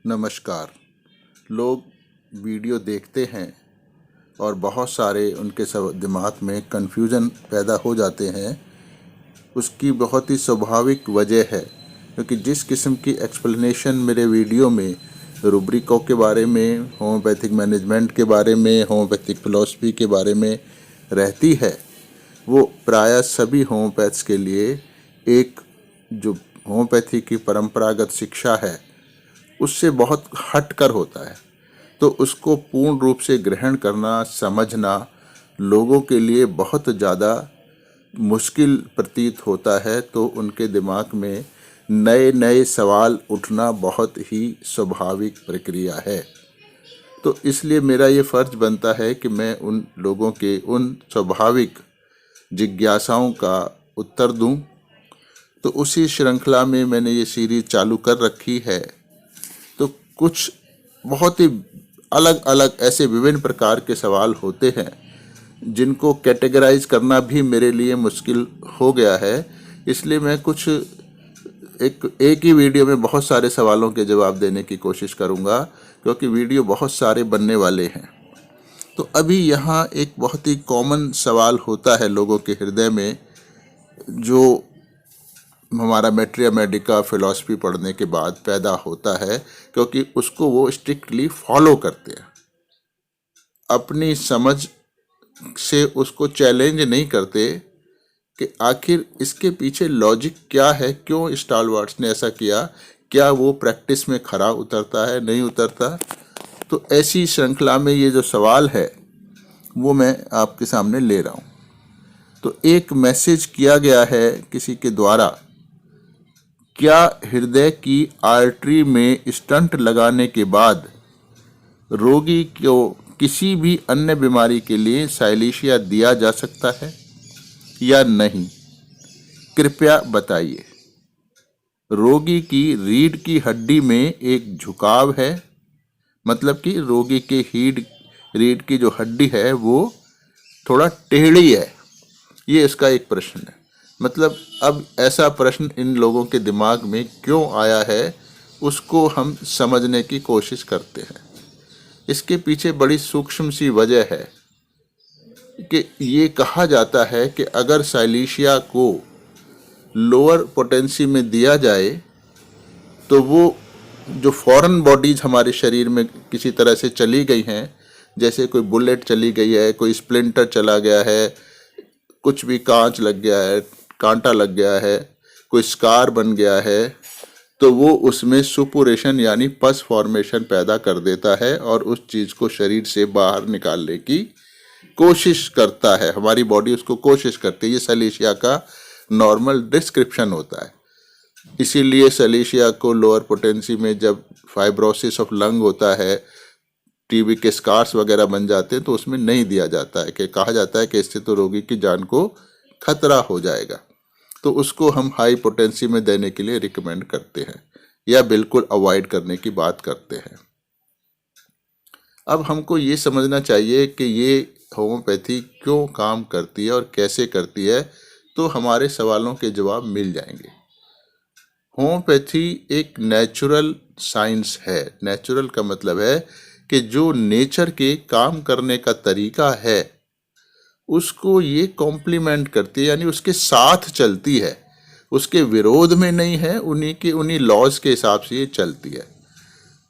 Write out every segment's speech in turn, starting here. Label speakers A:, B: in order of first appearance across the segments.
A: नमस्कार। लोग वीडियो देखते हैं और बहुत सारे उनके सब दिमाग में कन्फ्यूज़न पैदा हो जाते हैं। उसकी बहुत ही स्वाभाविक वजह है क्योंकि जिस किस्म की एक्सप्लेनेशन मेरे वीडियो में रूब्रिकों के बारे में, होम्योपैथिक मैनेजमेंट के बारे में, होम्योपैथिक फ़िलॉसफी के बारे में रहती है, वो प्रायः सभी होम्योपैथ्स के लिए एक जो होम्योपैथी की परंपरागत शिक्षा है उससे बहुत हटकर होता है। तो उसको पूर्ण रूप से ग्रहण करना, समझना लोगों के लिए बहुत ज़्यादा मुश्किल प्रतीत होता है। तो उनके दिमाग में नए नए सवाल उठना बहुत ही स्वाभाविक प्रक्रिया है। तो इसलिए मेरा ये फ़र्ज़ बनता है कि मैं उन लोगों के उन स्वाभाविक जिज्ञासाओं का उत्तर दूं। तो उसी श्रृंखला में मैंने ये सीरीज़ चालू कर रखी है। तो कुछ बहुत ही अलग अलग ऐसे विभिन्न प्रकार के सवाल होते हैं जिनको कैटेगराइज करना भी मेरे लिए मुश्किल हो गया है। इसलिए मैं कुछ एक ही वीडियो में बहुत सारे सवालों के जवाब देने की कोशिश करूंगा क्योंकि वीडियो बहुत सारे बनने वाले हैं। तो अभी यहाँ एक बहुत ही कॉमन सवाल होता है लोगों के हृदय में, जो हमारा मैट्रिया मेडिका फ़िलॉसफी पढ़ने के बाद पैदा होता है, क्योंकि उसको वो स्ट्रिक्टली फॉलो करते हैं, अपनी समझ से उसको चैलेंज नहीं करते कि आखिर इसके पीछे लॉजिक क्या है, क्यों स्टालवार्ट्स ने ऐसा किया, क्या वो प्रैक्टिस में खरा उतरता है, नहीं उतरता। तो ऐसी श्रृंखला में ये जो सवाल है वो मैं आपके सामने ले रहा हूँ। तो एक मैसेज किया गया है किसी के द्वारा, क्या हृदय की आर्टरी में स्टंट लगाने के बाद रोगी को किसी भी अन्य बीमारी के लिए साइलेशिया दिया जा सकता है या नहीं? कृपया बताइए। रोगी की रीढ़ की हड्डी में एक झुकाव है, मतलब कि रोगी के रीढ़ की जो हड्डी है वो थोड़ा टेढ़ी है। ये इसका एक प्रश्न है। मतलब अब ऐसा प्रश्न इन लोगों के दिमाग में क्यों आया है, उसको हम समझने की कोशिश करते हैं। इसके पीछे बड़ी सूक्ष्म सी वजह है कि ये कहा जाता है कि अगर साइलेशिया को लोअर पोटेंसी में दिया जाए तो वो जो फॉरेन बॉडीज हमारे शरीर में किसी तरह से चली गई हैं, जैसे कोई बुलेट चली गई है, कोई स्प्लिंटर चला गया है, कुछ भी कांच लग गया है, कांटा लग गया है, कोई स्कार बन गया है, तो वो उसमें सुपुरेशन यानी पस फॉर्मेशन पैदा कर देता है और उस चीज़ को शरीर से बाहर निकालने की कोशिश करता है। हमारी बॉडी उसको कोशिश करती है। ये सैलेशिया का नॉर्मल डिस्क्रिप्शन होता है। इसीलिए सैलेशिया को लोअर पोटेंसी में जब फाइब्रोसिस ऑफ लंग होता है, टीबी के स्कार्स वगैरह बन जाते हैं, तो उसमें नहीं दिया जाता है, कि कहा जाता है कि इससे तो रोगी की जान को खतरा हो जाएगा। तो उसको हम हाई पोटेंसी में देने के लिए रिकमेंड करते हैं या बिल्कुल अवॉइड करने की बात करते हैं। अब हमको ये समझना चाहिए कि ये होम्योपैथी क्यों काम करती है और कैसे करती है, तो हमारे सवालों के जवाब मिल जाएंगे। होम्योपैथी एक नेचुरल साइंस है। नेचुरल का मतलब है कि जो नेचर के काम करने का तरीका है उसको ये कॉम्प्लीमेंट करती है, यानी उसके साथ चलती है, उसके विरोध में नहीं है, उन्हीं लॉज के हिसाब से ये चलती है।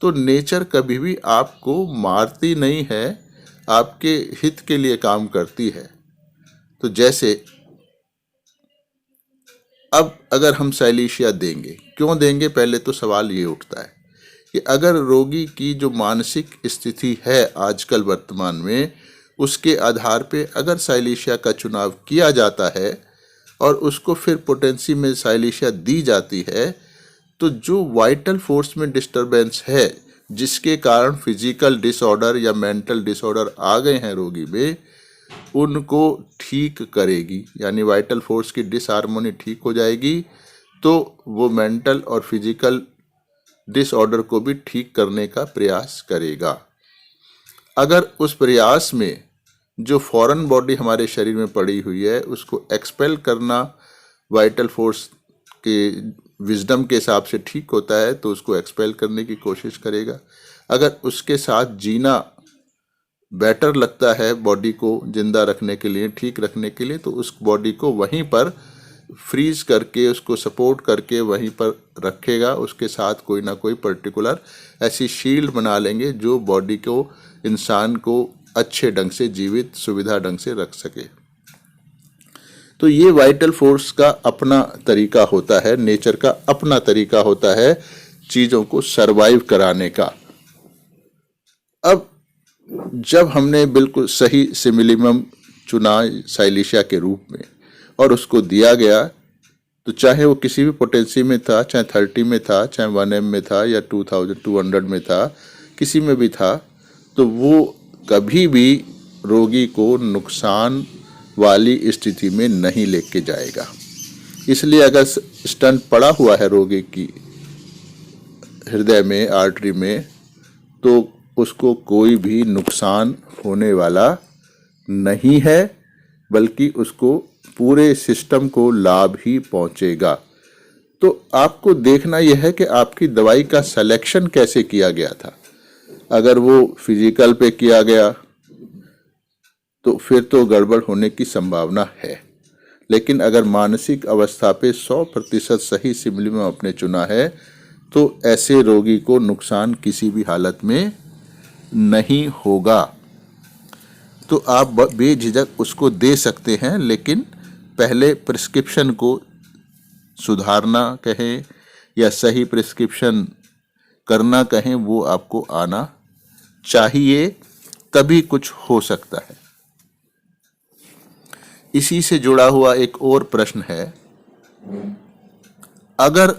A: तो नेचर कभी भी आपको मारती नहीं है, आपके हित के लिए काम करती है। तो जैसे अब अगर हम साइलेशिया देंगे, क्यों देंगे, पहले तो सवाल ये उठता है कि अगर रोगी की जो मानसिक स्थिति है आजकल वर्तमान में, उसके आधार पे अगर साइलेशिया का चुनाव किया जाता है और उसको फिर पोटेंसी में साइलेशिया दी जाती है, तो जो वाइटल फोर्स में डिस्टरबेंस है, जिसके कारण फिजिकल डिसऑर्डर या मेंटल डिसऑर्डर आ गए हैं रोगी में, उनको ठीक करेगी। यानी वाइटल फोर्स की डिसहार्मोनी ठीक हो जाएगी, तो वो मेंटल और फिजिकल डिसऑर्डर को भी ठीक करने का प्रयास करेगा। अगर उस प्रयास में जो फॉरेन बॉडी हमारे शरीर में पड़ी हुई है उसको एक्सपेल करना वाइटल फोर्स के विजडम के हिसाब से ठीक होता है तो उसको एक्सपेल करने की कोशिश करेगा। अगर उसके साथ जीना बेटर लगता है बॉडी को जिंदा रखने के लिए, ठीक रखने के लिए, तो उस बॉडी को वहीं पर फ्रीज करके, उसको सपोर्ट करके वहीं पर रखेगा। उसके साथ कोई ना कोई पर्टिकुलर ऐसी शील्ड बना लेंगे जो बॉडी को, इंसान को अच्छे ढंग से जीवित सुविधा ढंग से रख सके। तो ये वाइटल फोर्स का अपना तरीका होता है, नेचर का अपना तरीका होता है चीज़ों को सरवाइव कराने का। अब जब हमने बिल्कुल सही सिमिलिमम चुना साइलिशिया के रूप में और उसको दिया गया, तो चाहे वो किसी भी पोटेंसी में था, चाहे 30 में था, चाहे 1M में था या 2200 में था, किसी में भी था, तो वो कभी भी रोगी को नुकसान वाली स्थिति में नहीं लेके जाएगा। इसलिए अगर स्टंट पड़ा हुआ है रोगी की हृदय में, आर्टरी में, तो उसको कोई भी नुकसान होने वाला नहीं है, बल्कि उसको पूरे सिस्टम को लाभ ही पहुंचेगा। तो आपको देखना यह है कि आपकी दवाई का सिलेक्शन कैसे किया गया था। अगर वो फिजिकल पे किया गया तो फिर तो गड़बड़ होने की संभावना है, लेकिन अगर मानसिक अवस्था पे 100% सही सिमिलिमम आपने चुना है तो ऐसे रोगी को नुकसान किसी भी हालत में नहीं होगा। तो आप बेझिझक उसको दे सकते हैं, लेकिन पहले प्रिस्क्रिप्शन को सुधारना कहें या सही प्रिस्क्रिप्शन करना कहें, वो आपको आना चाहिए, तभी कुछ हो सकता है। इसी से जुड़ा हुआ एक और प्रश्न है, अगर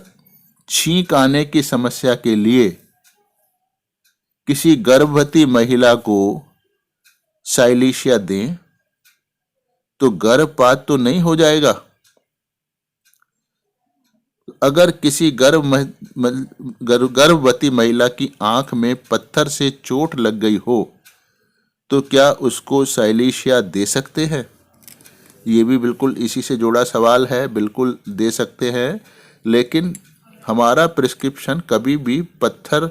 A: छींक आने की समस्या के लिए किसी गर्भवती महिला को साइलिशिया दें तो गर्भपात तो नहीं हो जाएगा? अगर किसी गर्भवती महिला की आंख में पत्थर से चोट लग गई हो तो क्या उसको साइलिशिया दे सकते हैं? ये भी बिल्कुल इसी से जुड़ा सवाल है। बिल्कुल दे सकते हैं, लेकिन हमारा प्रिस्क्रिप्शन कभी भी पत्थर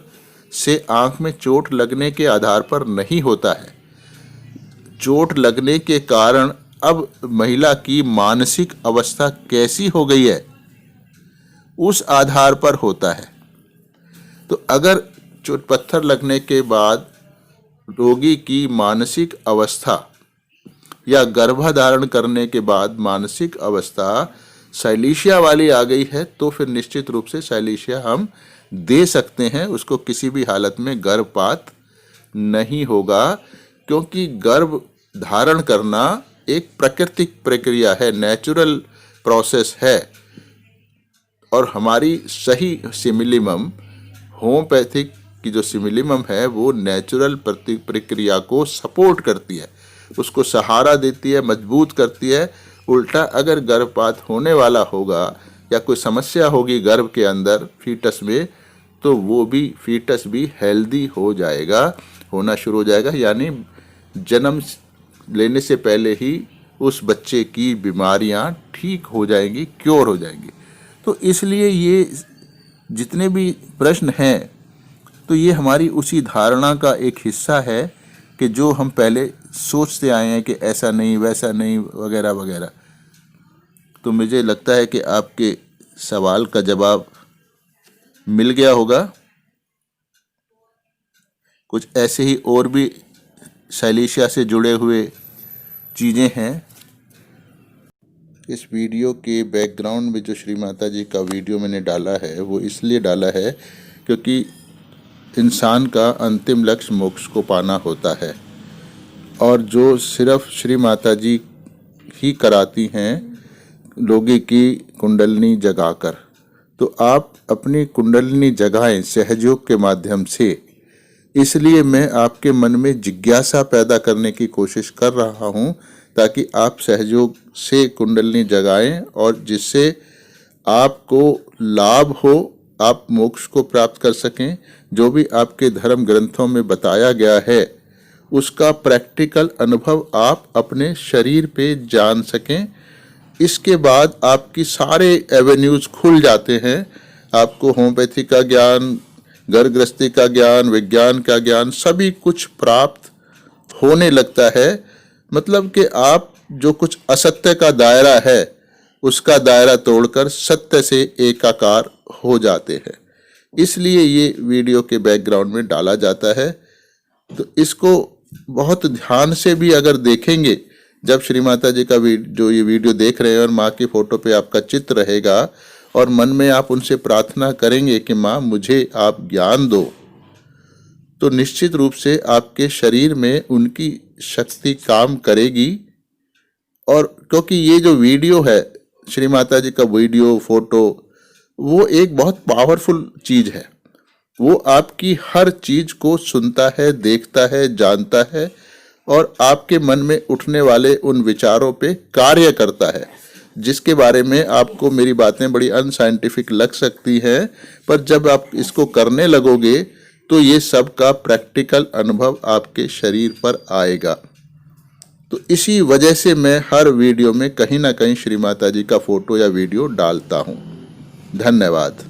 A: से आंख में चोट लगने के आधार पर नहीं होता है। चोट लगने के कारण अब महिला की मानसिक अवस्था कैसी हो गई है, उस आधार पर होता है। तो अगर चोट पत्थर लगने के बाद रोगी की मानसिक अवस्था या गर्भधारण करने के बाद मानसिक अवस्था साइलिशिया वाली आ गई है, तो फिर निश्चित रूप से साइलिशिया हम दे सकते हैं। उसको किसी भी हालत में गर्भपात नहीं होगा, क्योंकि गर्भ धारण करना एक प्राकृतिक प्रक्रिया है, नेचुरल प्रोसेस है। और हमारी सही सिमिलिमम, होम्योपैथिक की जो सिमिलिमम है, वो नेचुरल प्रक्रिया को सपोर्ट करती है, उसको सहारा देती है, मजबूत करती है। उल्टा अगर गर्भपात होने वाला होगा या कोई समस्या होगी गर्भ के अंदर फीटस में, तो वो भी फीटस भी हेल्दी हो जाएगा, होना शुरू हो जाएगा, यानी जन्म लेने से पहले ही उस बच्चे की बीमारियां ठीक हो जाएंगी, क्योर हो जाएंगी। तो इसलिए ये जितने भी प्रश्न हैं, तो ये हमारी उसी धारणा का एक हिस्सा है कि जो हम पहले सोचते आए हैं कि ऐसा नहीं, वैसा नहीं, वगैरह वगैरह। तो मुझे लगता है कि आपके सवाल का जवाब मिल गया होगा। कुछ ऐसे ही और भी साइलिशिया से जुड़े हुए चीज़ें हैं। इस वीडियो के बैकग्राउंड में जो श्री माता जी का वीडियो मैंने डाला है, वो इसलिए डाला है क्योंकि इंसान का अंतिम लक्ष्य मोक्ष को पाना होता है, और जो सिर्फ श्री माता जी ही कराती हैं रोगी की कुंडलिनी जगाकर। तो आप अपनी कुंडलिनी जगाएं सहयोग के माध्यम से। इसलिए मैं आपके मन में जिज्ञासा पैदा करने की कोशिश कर रहा हूं, ताकि आप सहयोग से कुंडलिनी जगाएं और जिससे आपको लाभ हो, आप मोक्ष को प्राप्त कर सकें। जो भी आपके धर्म ग्रंथों में बताया गया है, उसका प्रैक्टिकल अनुभव आप अपने शरीर पे जान सकें, इसके बाद आपकी सारे एवेन्यूज़ खुल जाते हैं। आपको होम्योपैथी का ज्ञान, घर गृहस्थी का ज्ञान, विज्ञान का ज्ञान सभी कुछ प्राप्त होने लगता है। मतलब कि आप जो कुछ असत्य का दायरा है उसका दायरा तोड़कर सत्य से एकाकार हो जाते हैं। इसलिए ये वीडियो के बैकग्राउंड में डाला जाता है। तो इसको बहुत ध्यान से भी अगर देखेंगे, जब श्री माता जी का जो ये वीडियो देख रहे हैं और माँ की फोटो पे आपका चित्र रहेगा और मन में आप उनसे प्रार्थना करेंगे कि माँ मुझे आप ज्ञान दो, तो निश्चित रूप से आपके शरीर में उनकी शक्ति काम करेगी। और क्योंकि ये जो वीडियो है, श्री माता जी का वीडियो फोटो, वो एक बहुत पावरफुल चीज है। वो आपकी हर चीज को सुनता है, देखता है, जानता है और आपके मन में उठने वाले उन विचारों पे कार्य करता है, जिसके बारे में आपको मेरी बातें बड़ी अनसाइंटिफिक लग सकती हैं, पर जब आप इसको करने लगोगे तो ये सब का प्रैक्टिकल अनुभव आपके शरीर पर आएगा। तो इसी वजह से मैं हर वीडियो में कहीं ना कहीं श्री माता जी का फोटो या वीडियो डालता हूँ। धन्यवाद।